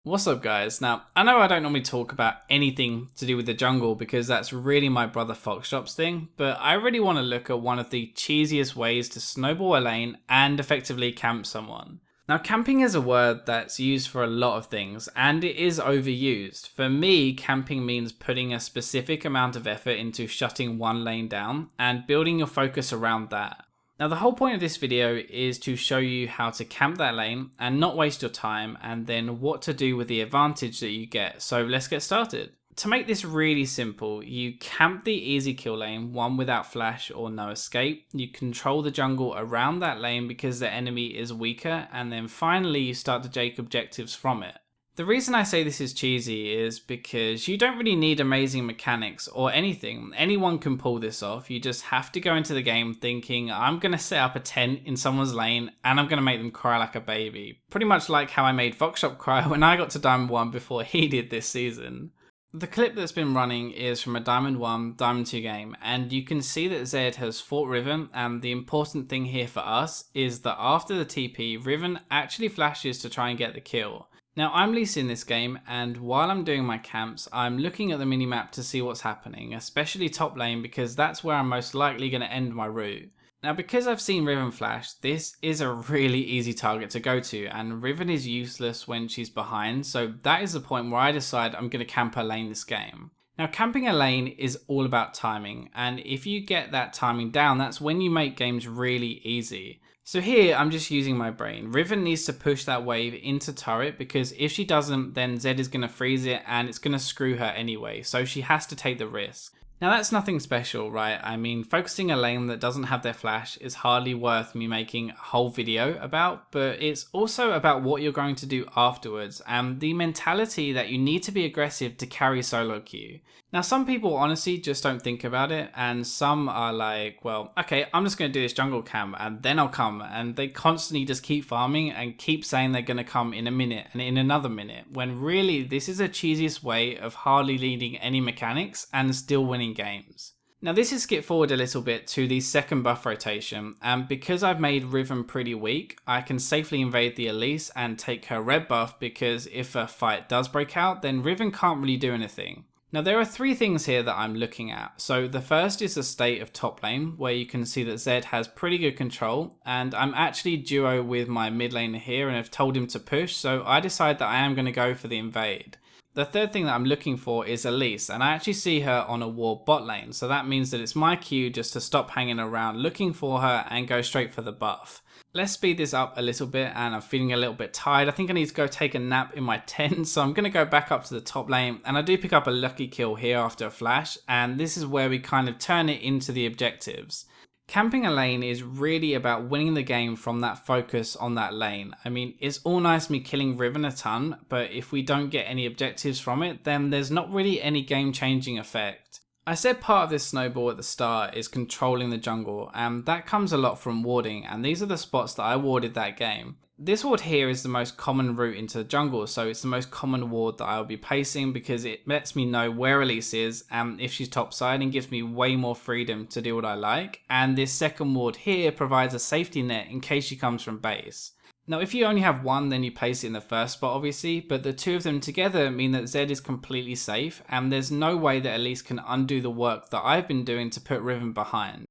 What's up guys? Now, I know I don't normally talk about anything to do with the jungle because that's really my brother Foxshop's thing, but I really want to look at one of the cheesiest ways to snowball a lane and effectively camp someone. Now, camping is a word that's used for a lot of things and it is overused. For me, camping means putting a specific amount of effort into shutting one lane down and building your focus around that. Now the whole point of this video is to show you how to camp that lane and not waste your time, and then what to do with the advantage that you get. So let's get started. To make this really simple, you camp the easy kill lane, one without flash or no escape. You control the jungle around that lane because the enemy is weaker, and then finally you start to take objectives from it. The reason I say this is cheesy is because you don't really need amazing mechanics or anything. Anyone can pull this off. You just have to go into the game thinking, I'm going to set up a tent in someone's lane and I'm going to make them cry like a baby. Pretty much like how I made Foxshop cry when I got to Diamond 1 before he did this season. The clip that's been running is from a Diamond 1, Diamond 2 game, and you can see that Zed has fought Riven, and the important thing here for us is that after the TP, Riven actually flashes to try and get the kill. Now I'm Lisa in this game, and while I'm doing my camps, I'm looking at the minimap to see what's happening, especially top lane because that's where I'm most likely going to end my route. Now because I've seen Riven flash, this is a really easy target to go to, and Riven is useless when she's behind, so that is the point where I decide I'm going to camp her lane this game. Now camping a lane is all about timing, and if you get that timing down, that's when you make games really easy. So here I'm just using my brain. Riven needs to push that wave into turret because if she doesn't, then Zed is going to freeze it and it's going to screw her anyway, so she has to take the risk. Now that's nothing special, right? I mean, focusing a lane that doesn't have their flash is hardly worth me making a whole video about, but it's also about what you're going to do afterwards and the mentality that you need to be aggressive to carry solo queue. Now some people honestly just don't think about it, and some are like, well, okay, I'm just going to do this jungle camp and then I'll come, and they constantly just keep farming and keep saying they're going to come in a minute and in another minute, when really this is the cheesiest way of hardly needing any mechanics and still winning games. Now this is skip forward a little bit to the second buff rotation, and because I've made Riven pretty weak, I can safely invade the Elise and take her red buff, because if a fight does break out, then Riven can't really do anything. Now there are three things here that I'm looking at. So the first is the state of top lane, where you can see that Zed has pretty good control, and I'm actually duo with my mid laner here and have told him to push, so I decide that I am going to go for the invade. The third thing that I'm looking for is Elise, and I actually see her on a ward bot lane, so that means that it's my cue just to stop hanging around looking for her and go straight for the buff. Let's speed this up a little bit, and I'm feeling a little bit tired. I think I need to go take a nap in my tent, so I'm going to go back up to the top lane, and I do pick up a lucky kill here after a flash, and this is where we kind of turn it into the objectives. Camping a lane is really about winning the game from that focus on that lane. I mean, it's all nice me killing Riven a ton, but if we don't get any objectives from it, then there's not really any game-changing effect. I said part of this snowball at the start is controlling the jungle, and that comes a lot from warding, and these are the spots that I warded that game. This ward here is the most common route into the jungle, so it's the most common ward that I'll be placing because it lets me know where Elise is and if she's topside, and gives me way more freedom to do what I like. And this second ward here provides a safety net in case she comes from base. Now if you only have one, then you place it in the first spot obviously, but the two of them together mean that Zed is completely safe, and there's no way that Elise can undo the work that I've been doing to put Riven behind.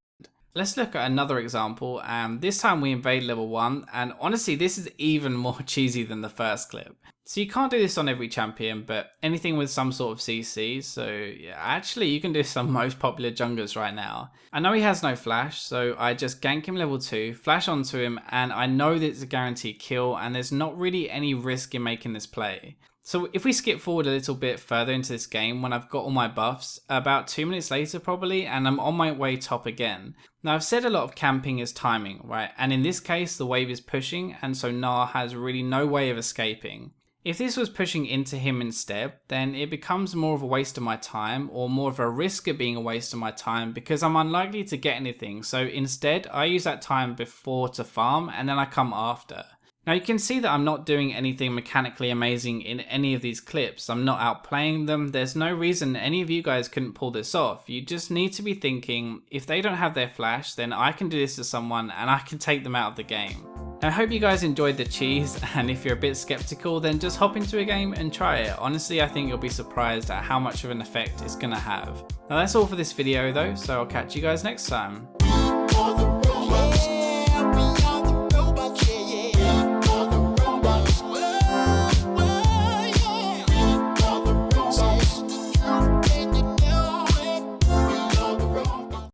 Let's look at another example, and this time we invade level 1, and honestly this is even more cheesy than the first clip. So you can't do this on every champion, but anything with some sort of CC, so yeah, actually you can do this on most popular junglers right now. I know he has no flash, so I just gank him level 2, flash onto him, and I know that it's a guaranteed kill, and there's not really any risk in making this play. So if we skip forward a little bit further into this game, when I've got all my buffs, about 2 minutes later probably, and I'm on my way top again. Now I've said a lot of camping is timing, right? And in this case the wave is pushing, and so Gnar has really no way of escaping. If this was pushing into him instead, then it becomes more of a waste of my time, or more of a risk of being a waste of my time, because I'm unlikely to get anything. So instead I use that time before to farm, and then I come after. Now you can see that I'm not doing anything mechanically amazing in any of these clips. I'm not outplaying them. There's no reason any of you guys couldn't pull this off. You just need to be thinking, if they don't have their flash, then I can do this to someone and I can take them out of the game. I hope you guys enjoyed the cheese, and if you're a bit skeptical, then just hop into a game and try it. Honestly, I think you'll be surprised at how much of an effect it's gonna have. Now that's all for this video though, so I'll catch you guys next time.